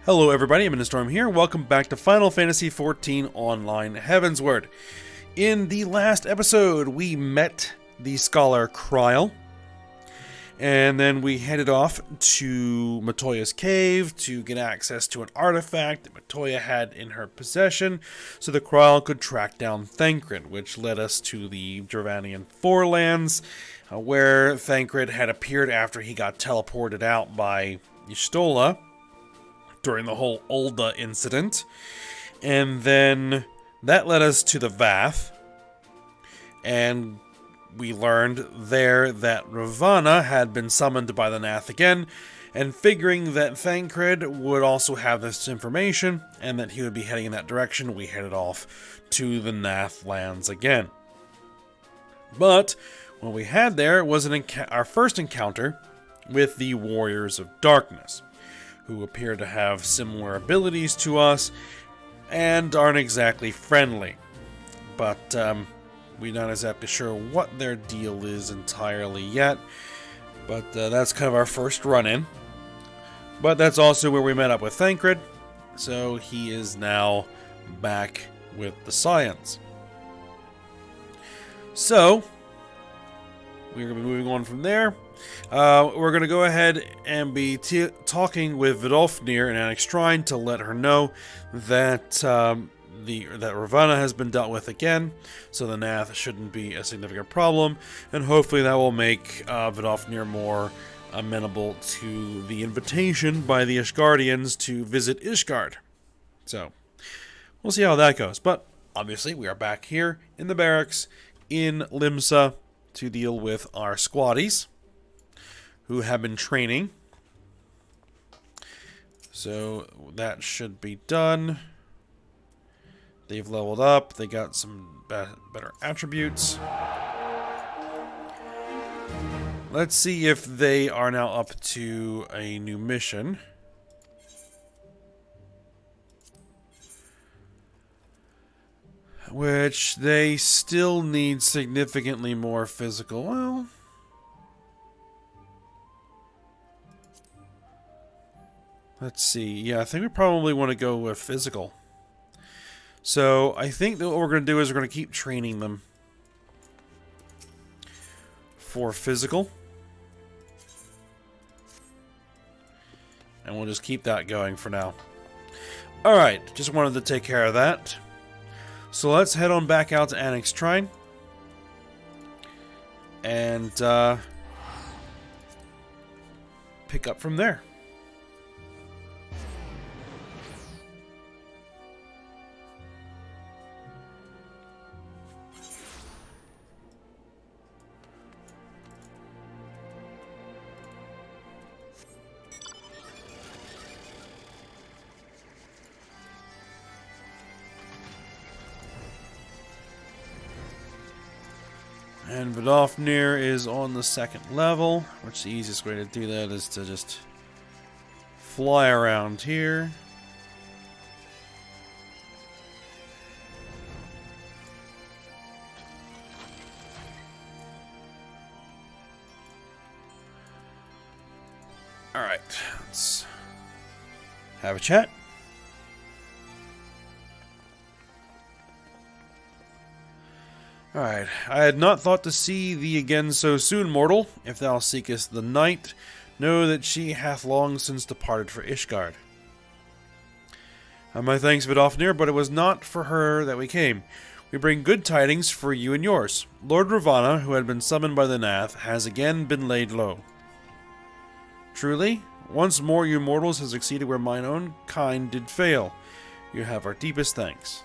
Hello everybody, I'm Storm here. Welcome back to Final Fantasy XIV Online Heavensward. In the last episode, we met the scholar Kryl, and then we headed off to Matoya's cave to get access to an artifact that Matoya had in her possession, so that Kryl could track down Thancred, which led us to the Dravanian Forelands, where Thancred had appeared after he got teleported out by Y'shtola during the whole Ulda incident. And then that led us to the Vath, and we learned there that Ravana had been summoned by the Nath again, and figuring that Thancred would also have this information and that he would be heading in that direction, we headed off to the Nath lands again. But what we had there was our first encounter with the Warriors of Darkness, who appear to have similar abilities to us and aren't exactly friendly. But we're not exactly sure what their deal is entirely yet. But that's kind of our first run-in. But that's also where we met up with Thancred, so he is now back with the Scions. So we're going to be moving on from there. We're going to go ahead and be talking with Vidofnir in Annex Shrine to let her know that that Ravana has been dealt with again, so the Nath shouldn't be a significant problem, and hopefully that will make Vidofnir more amenable to the invitation by the Ishgardians to visit Ishgard. So we'll see how that goes, but obviously we are back here in the barracks in Limsa to deal with our squaddies who have been training. So that should be done. They've leveled up. They got some better attributes. Let's see if they are now up to a new mission. Which they still need significantly more physical. Well, let's see. Yeah, I think we probably want to go with physical. So I think that what we're going to do is we're going to keep training them for physical. And we'll just keep that going for now. Alright, just wanted to take care of that. So let's head on back out to Annex Shrine. And pick up from there. And Vidofnir is on the second level, which the easiest way to do that is to just fly around here. Alright, let's have a chat. Alright, I had not thought to see thee again so soon, mortal. If thou seekest the night, know that she hath long since departed for Ishgard. My thanks, Vidofnir, but it was not for her that we came. We bring good tidings for you and yours. Lord Ravana, who had been summoned by the Nath, has again been laid low. Truly, once more you mortals have succeeded where mine own kind did fail. You have our deepest thanks.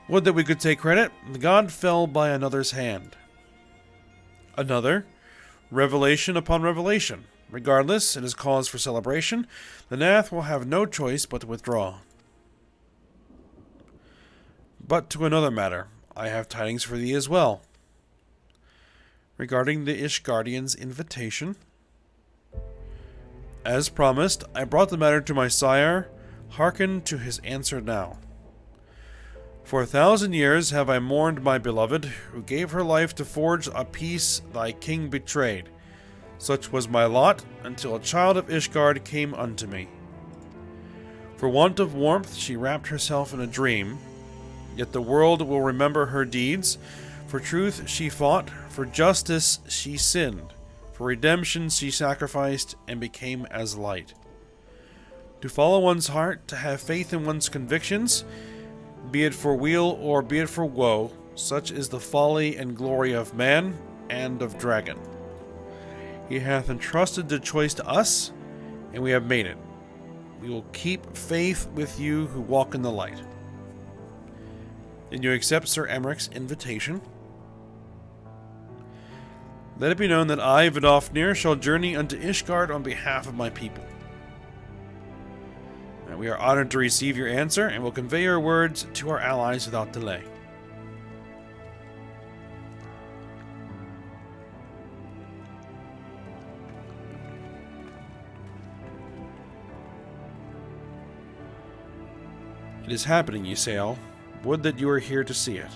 Would that we could take credit. The god fell by another's hand. Another? Revelation upon revelation. Regardless, it is cause for celebration. The Nath will have no choice but to withdraw. But to another matter. I have tidings for thee as well. Regarding the Ishgardians' invitation. As promised, I brought the matter to my sire. Hearken to his answer now. For 1,000 years have I mourned my beloved, who gave her life to forge a peace thy king betrayed. Such was my lot, until a child of Ishgard came unto me. For want of warmth, she wrapped herself in a dream. Yet the world will remember her deeds. For truth she fought, for justice she sinned, for redemption she sacrificed and became as light. To follow one's heart, to have faith in one's convictions, be it for weal or be it for woe, such is the folly and glory of man and of dragon. He hath entrusted the choice to us, and we have made it. We will keep faith with you who walk in the light. Did you accept Sir Emmerich's invitation? Let it be known that I, Vidofnir, shall journey unto Ishgard on behalf of my people. And we are honored to receive your answer, and will convey your words to our allies without delay. It is happening, Ysael. Would that you were here to see it.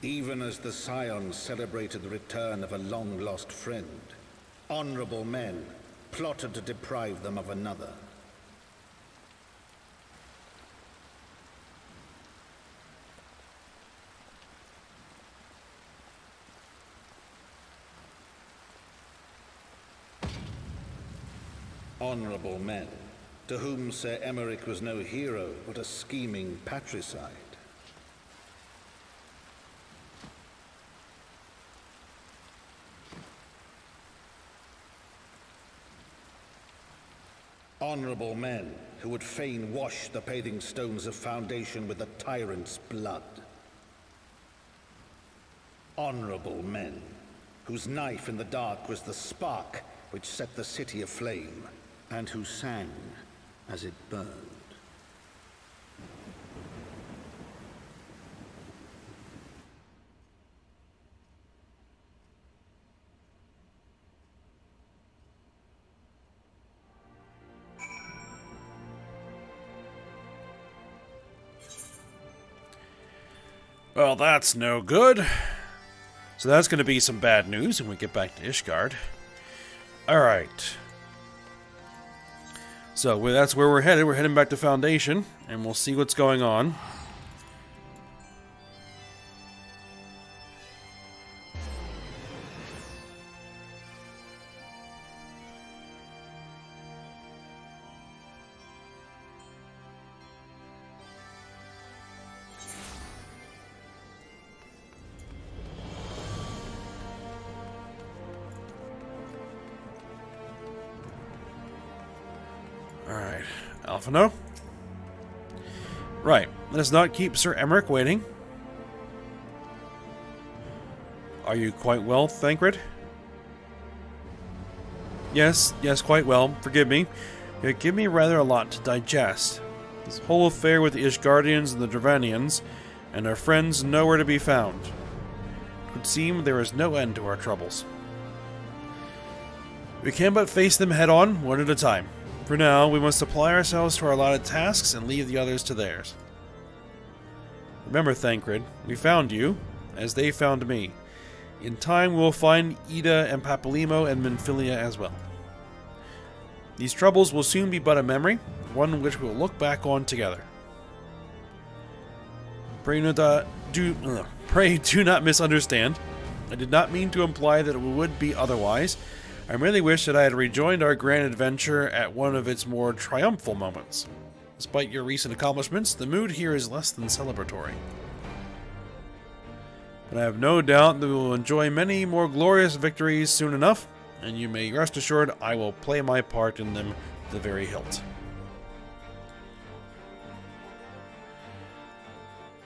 Even as the Scions celebrated the return of a long-lost friend, honorable men plotted to deprive them of another. Honorable men, to whom Sir Emmerich was no hero, but a scheming patricide. Honorable men who would fain wash the paving stones of foundation with the tyrant's blood. Honorable men whose knife in the dark was the spark which set the city aflame, and who sang as it burned. Well, that's no good. So that's going to be some bad news when we get back to Ishgard. Alright. So that's where we're headed. We're heading back to Foundation, and we'll see what's going on. Alright, Alphino. Right, let us not keep Sir Emmerich waiting. Are you quite well, Thancred? Yes, quite well. Forgive me. You give me rather a lot to digest. This whole affair with the Ishgardians and the Dravanians, and our friends nowhere to be found. It would seem there is no end to our troubles. We can but face them head on, one at a time. For now, we must apply ourselves to our allotted tasks and leave the others to theirs. Remember, Thancred, we found you, as they found me. In time, we'll find Ida and Papalymo and Minfilia as well. These troubles will soon be but a memory, one which we'll look back on together. Pray do not misunderstand. I did not mean to imply that it would be otherwise. I merely wish that I had rejoined our grand adventure at one of its more triumphal moments. Despite your recent accomplishments, the mood here is less than celebratory. But I have no doubt that we will enjoy many more glorious victories soon enough, and you may rest assured I will play my part in them to the very hilt.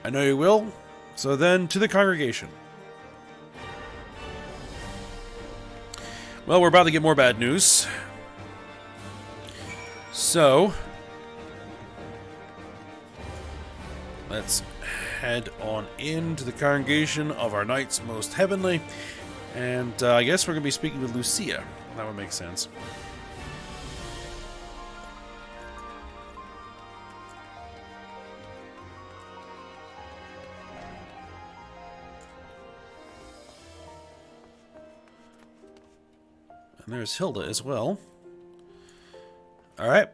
I know you will, so then to the congregation. Well, we're about to get more bad news. So, let's head on into the congregation of our knights most heavenly And I guess we're going to be speaking with Lucia. That would make sense. And there's Hilda as well. Alright.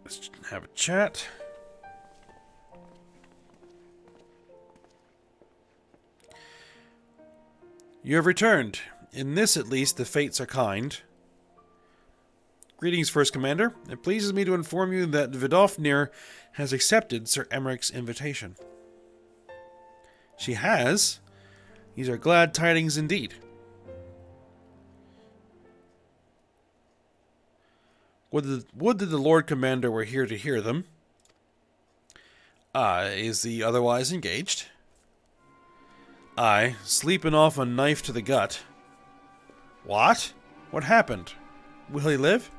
Let's have a chat. You have returned. In this, at least, the fates are kind. Greetings, First Commander. It pleases me to inform you that Vidofnir has accepted Sir Emmerich's invitation. She has? These are glad tidings indeed. Would that the Lord Commander were here to hear them. Is he otherwise engaged? Aye, sleeping off a knife to the gut. What? What happened? Will he live?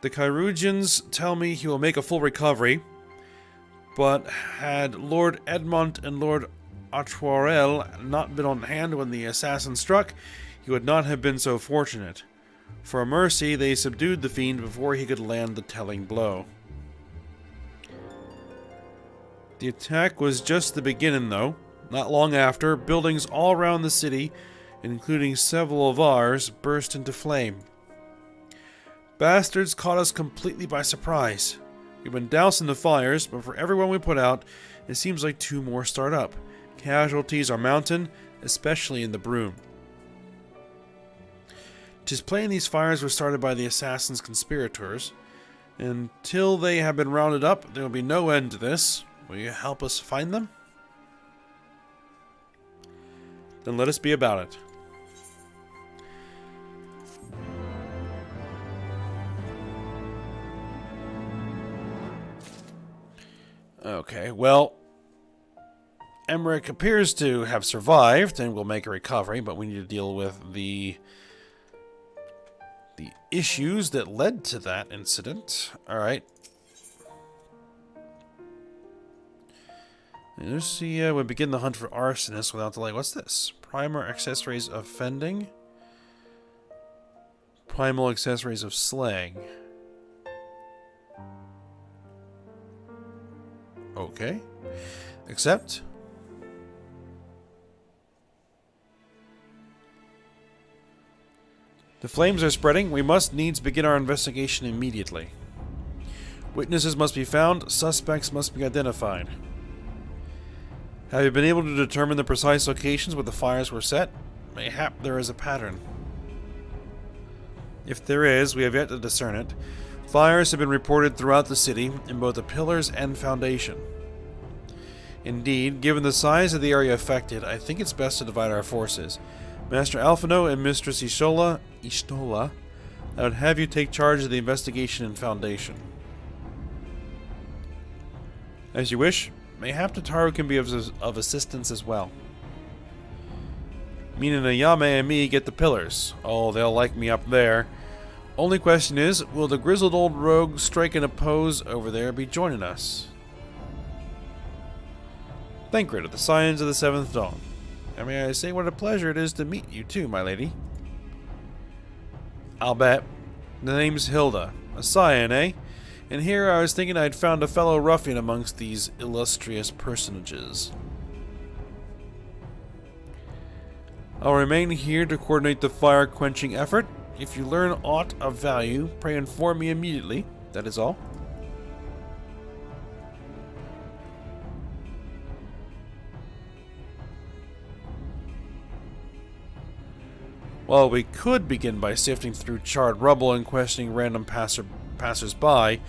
The Chirurgeons tell me he will make a full recovery, but had Lord Edmont and Lord Artoirel not been on hand when the assassin struck, he would not have been so fortunate. For a mercy, they subdued the fiend before he could land the telling blow. The attack was just the beginning, though. Not long after, buildings all around the city, including several of ours, burst into flame. Bastards caught us completely by surprise. We've been doused in the fires, but for everyone we put out, it seems like 2 more start up. Casualties are mounting, especially in the Broom. 'Tis plain these fires were started by the assassin's conspirators. Until they have been rounded up, there will be no end to this. Will you help us find them? Then let us be about it. Okay, well, Emmerich appears to have survived and will make a recovery, but we need to deal with the issues that led to that incident. Alright. Let's see, we begin the hunt for arsonists without delay. What's this? Primer accessories of fending. Primal accessories of slaying. Okay. Accept. The flames are spreading. We must needs begin our investigation immediately. Witnesses must be found. Suspects must be identified. Have you been able to determine the precise locations where the fires were set? Mayhap there is a pattern. If there is, we have yet to discern it. Fires have been reported throughout the city, in both the pillars and foundation. Indeed, given the size of the area affected, I think it's best to divide our forces. Master Alphino and Mistress Ishtola, I would have you take charge of the investigation and foundation. As you wish. Mayhap Tataru can be of assistance as well. Mina Yame and me get the pillars. Oh, they'll like me up there. Only question is, will the grizzled old rogue striking a pose over there be joining us? Thancred of the Scions of the Seventh Dawn. And may I say what a pleasure it is to meet you too, my lady. I'll bet. The name's Hilda. A Scion, eh? And here I was thinking I'd found a fellow ruffian amongst these illustrious personages. I'll remain here to coordinate the fire-quenching effort. If you learn aught of value, pray inform me immediately. That is all. Well, we could begin by sifting through charred rubble and questioning random passers-by.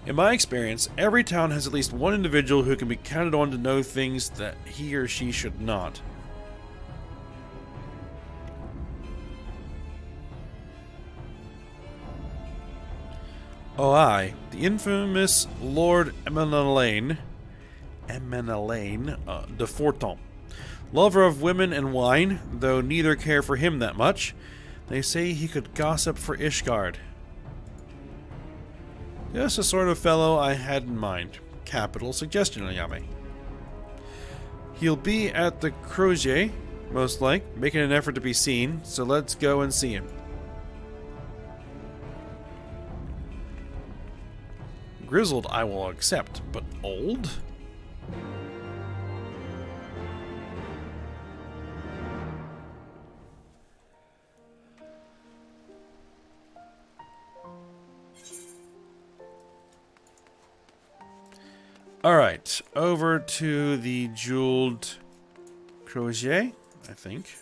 In my experience, every town has at least one individual who can be counted on to know things that he or she should not. Oh aye, the infamous Lord Emmalaine de Forton. Lover of women and wine, though neither care for him that much. They say he could gossip for Ishgard. Just the sort of fellow I had in mind. Capital suggestion, Ayame. He'll be at the Eorzea, most like, making an effort to be seen, so let's go and see him. Grizzled I will accept, but old? Alright, over to the jeweled Eorzea, I think.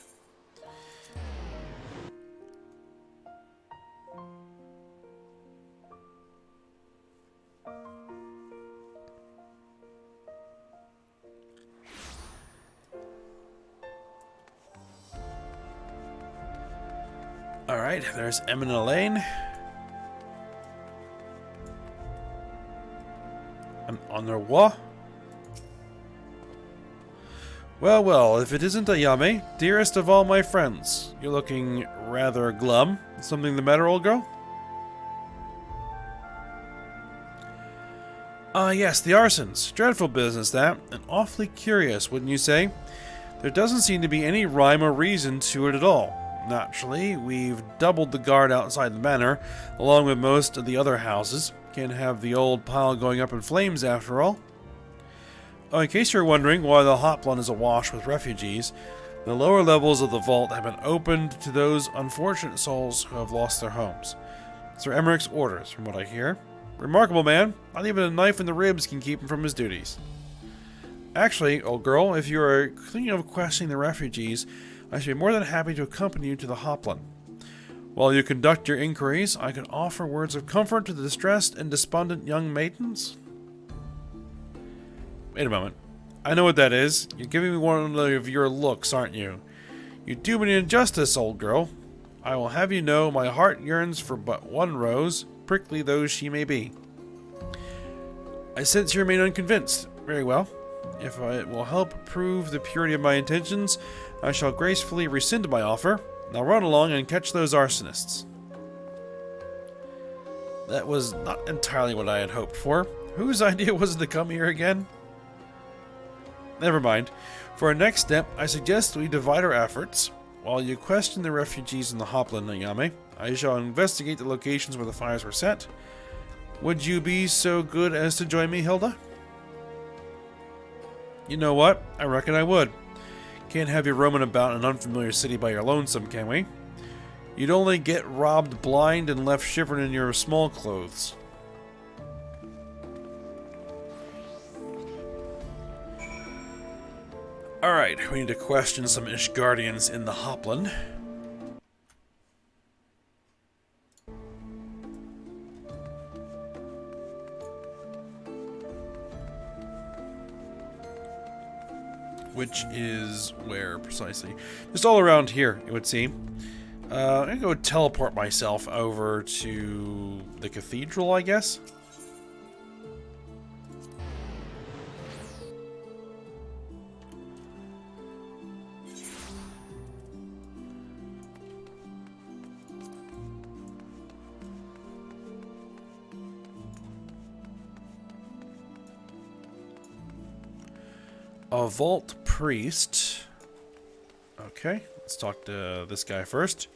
Alright, there's Emmalaine. On their wa? Well, well, if it isn't Ayame, dearest of all my friends, you're looking rather glum. Something the matter, old girl? Ah, yes, the arsons. Dreadful business, that. And awfully curious, wouldn't you say? There doesn't seem to be any rhyme or reason to it at all. Naturally, we've doubled the guard outside the manor, along with most of the other houses. Can't have the old pile going up in flames, after all. Oh, in case you're wondering why the Hoplon is awash with refugees, the lower levels of the vault have been opened to those unfortunate souls who have lost their homes. Sir Emmerich's orders, from what I hear. Remarkable man. Not even a knife in the ribs can keep him from his duties. Actually, old girl, if you are thinking of questioning the refugees, I should be more than happy to accompany you to the Hoplon. While you conduct your inquiries, I can offer words of comfort to the distressed and despondent young maidens. Wait a moment. I know what that is. You're giving me one of your looks, aren't you? You do me an injustice, old girl. I will have you know my heart yearns for but one rose, prickly though she may be. I sense you remain unconvinced. Very well. If it will help prove the purity of my intentions, I shall gracefully rescind my offer. Now run along and catch those arsonists. That was not entirely what I had hoped for. Whose idea was it to come here again? Never mind. For our next step, I suggest we divide our efforts. While you question the refugees in the Hoplon, Ayame, I shall investigate the locations where the fires were set. Would you be so good as to join me, Hilda? You know what? I reckon I would. Can't have you roaming about an unfamiliar city by your lonesome, can we? You'd only get robbed blind and left shivering in your small clothes. Alright, we need to question some Ishgardians in the Hoplon. Which is where precisely? Just all around here, it would seem. I'm gonna go teleport myself over to the cathedral, I guess. A vault priest. Okay, let's talk to this guy first.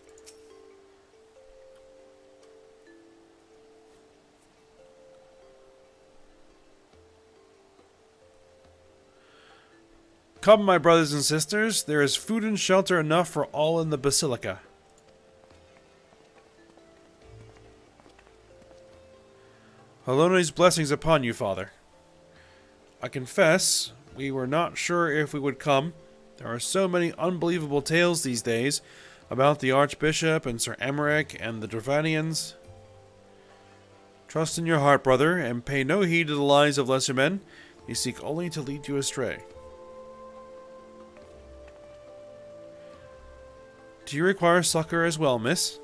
Come, my brothers and sisters, there is food and shelter enough for all in the basilica. Halone's blessings upon you, Father. I confess, we were not sure if we would come. There are so many unbelievable tales these days about the Archbishop and Sir Emmerich and the Dravanians. Trust in your heart, brother, and pay no heed to the lies of lesser men. They seek only to lead you astray. Do you require succor as well, miss?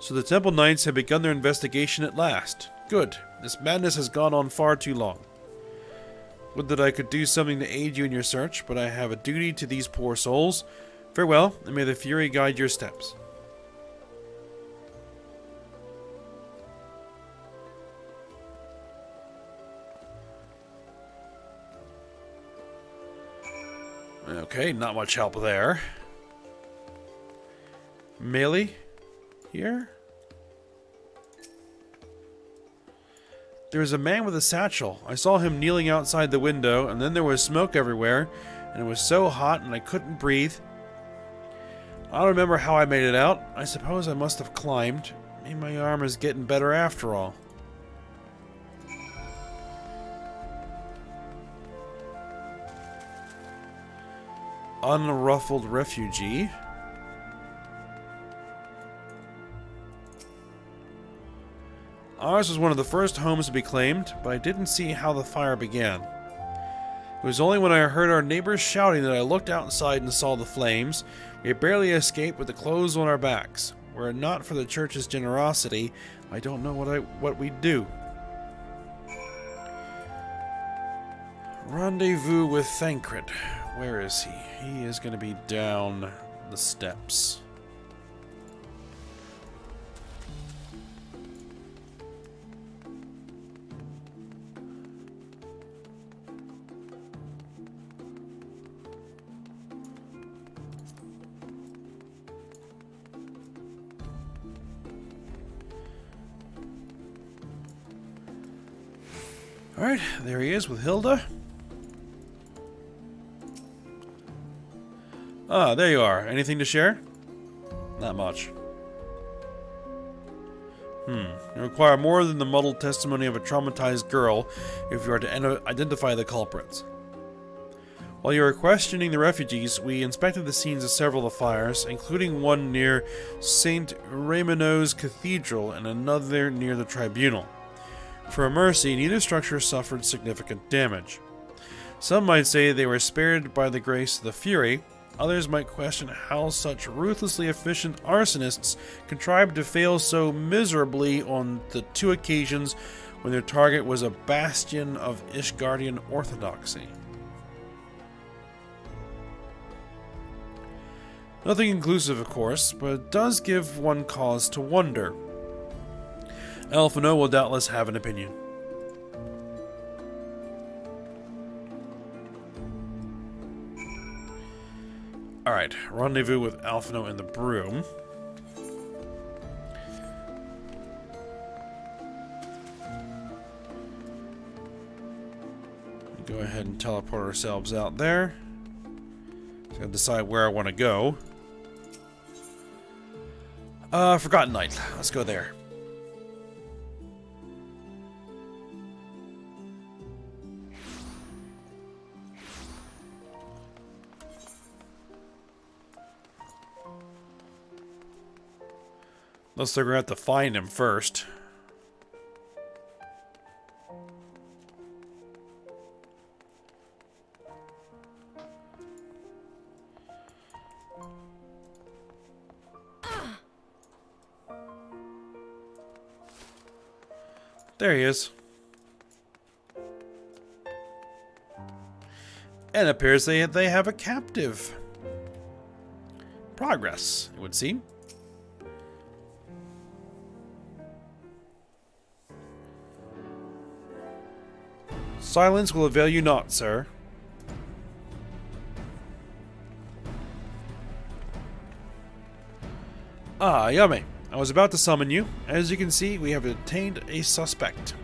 So the Temple Knights have begun their investigation at last. Good. This madness has gone on far too long. Would that I could do something to aid you in your search, but I have a duty to these poor souls. Farewell, and may the Fury guide your steps. Okay, not much help there. Melee? Here? There was a man with a satchel. I saw him kneeling outside the window, and then there was smoke everywhere, and it was so hot and I couldn't breathe. I don't remember how I made it out. I suppose I must have climbed. Maybe my arm is getting better after all. Unruffled refugee. Ours was one of the first homes to be claimed, but I didn't see how the fire began. It was only when I heard our neighbors shouting that I looked outside and saw the flames. We barely escaped with the clothes on our backs. Were it not for the church's generosity, I don't know what we'd do. Rendezvous with Thancred. Where is he? He is going to be down the steps. Alright, there he is with Hilda. Ah, there you are. Anything to share? Not much. You require more than the muddled testimony of a traumatized girl if you are to identify the culprits. While you were questioning the refugees, we inspected the scenes of several of the fires, including one near St. Raymond's Cathedral and another near the Tribunal. For a mercy, neither structure suffered significant damage. Some might say they were spared by the grace of the Fury. Others might question how such ruthlessly efficient arsonists contrived to fail so miserably on the two occasions when their target was a bastion of Ishgardian orthodoxy. Nothing conclusive, of course, but it does give one cause to wonder. Alphino will doubtless have an opinion. Alright, rendezvous with Alphino and the broom. Go ahead and teleport ourselves out there. Just gotta decide where I want to go. Forgotten Night. Let's go there. Unless they're gonna have to find him first. There he is. And it appears they have a captive. Progress, it would seem. Silence will avail you not, sir. Ah, Yame. I was about to summon you. As you can see, we have obtained a suspect.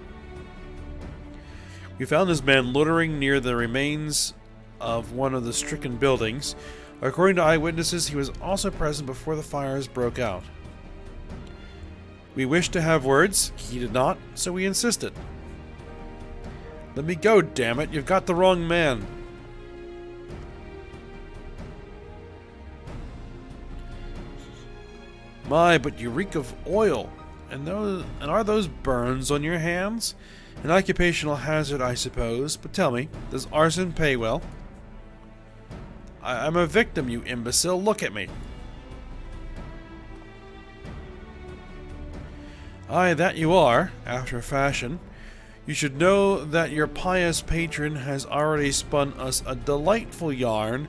We found this man loitering near the remains of one of the stricken buildings. According to eyewitnesses, he was also present before the fires broke out. We wished to have words. He did not, so we insisted. Let me go, damn it! You've got the wrong man. My, but you reek of oil. And are those burns on your hands? An occupational hazard, I suppose. But tell me, does arson pay well? I'm a victim, you imbecile. Look at me. Aye, that you are, after a fashion. You should know that your pious patron has already spun us a delightful yarn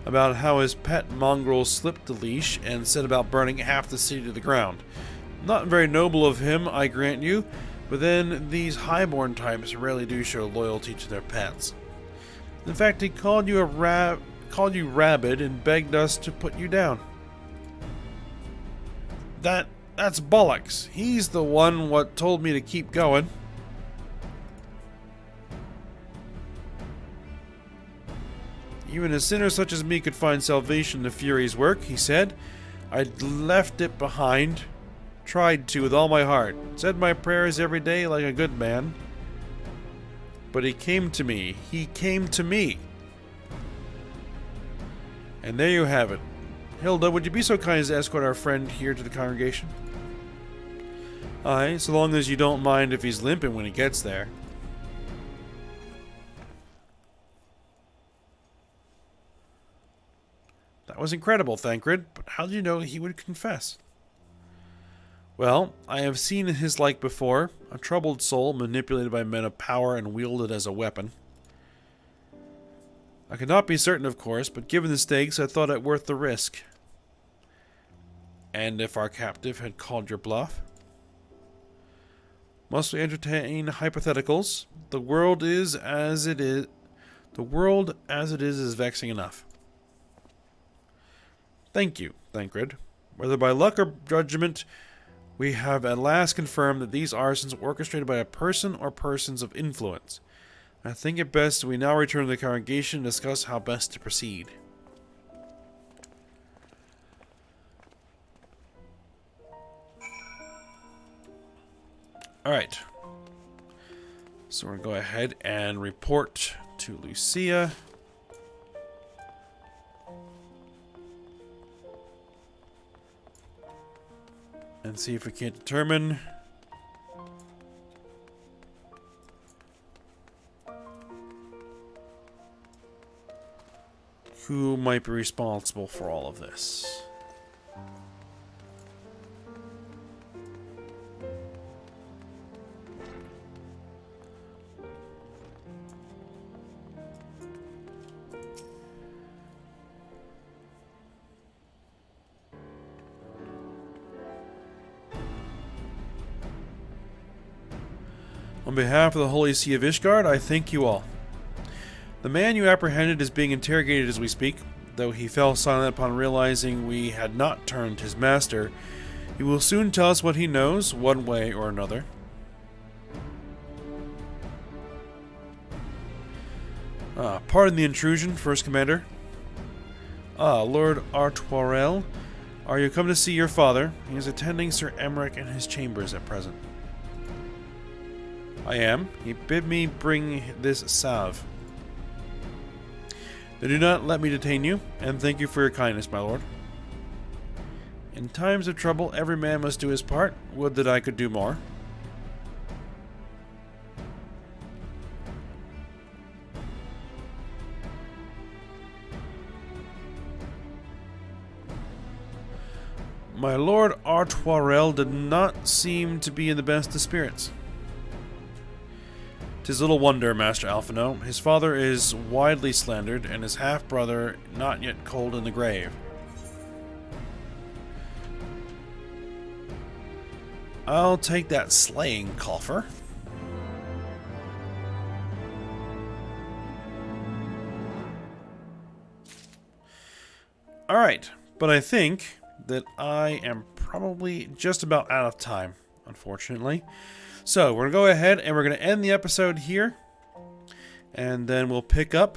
about how his pet mongrel slipped the leash and set about burning half the city to the ground. Not very noble of him, I grant you, but then these highborn types rarely do show loyalty to their pets. In fact, he called you called you rabid and begged us to put you down. That's bollocks. He's the one what told me to keep going. Even a sinner such as me could find salvation in the Fury's work, he said. I'd left it behind. Tried to with all my heart. Said my prayers every day like a good man. But he came to me. He came to me. And there you have it. Hilda, would you be so kind as to escort our friend here to the congregation? Aye, so long as you don't mind if he's limping when he gets there. That was incredible, Thancred, but how did you know he would confess? Well, I have seen his like before, a troubled soul manipulated by men of power and wielded as a weapon. I could not be certain, of course, but given the stakes, I thought it worth the risk. And if our captive had called your bluff? Must we entertain hypotheticals? The world as it is vexing enough. Thank you, Thancred. Whether by luck or judgment, we have at last confirmed that these arsons were orchestrated by a person or persons of influence. I think it best we now return to the congregation and discuss how best to proceed. Alright. So we're going to go ahead and report to Lucia. And see if we can't determine who might be responsible for all of this. On behalf of the Holy See of Ishgard, I thank you all. The man you apprehended is being interrogated as we speak. Though he fell silent upon realizing we had not turned his master, he will soon tell us what he knows, one way or another. Pardon the intrusion, First Commander. Lord Artoirel, are you come to see your father? He is attending Sir Emmerich in his chambers at present. I am. He bid me bring this salve. Then do not let me detain you, and thank you for your kindness, my lord. In times of trouble, every man must do his part. Would that I could do more. My lord Artoirel did not seem to be in the best of spirits. 'Tis little wonder, Master Alphino. His father is widely slandered, and his half-brother not yet cold in the grave. I'll take that slaying, Colfer. Alright, but I think that I am probably just about out of time, unfortunately. So, we're going to go ahead and we're going to end the episode here. And then we'll pick up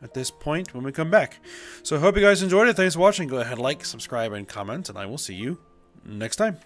at this point when we come back. So, I hope you guys enjoyed it. Thanks for watching. Go ahead, like, subscribe, and comment. And I will see you next time.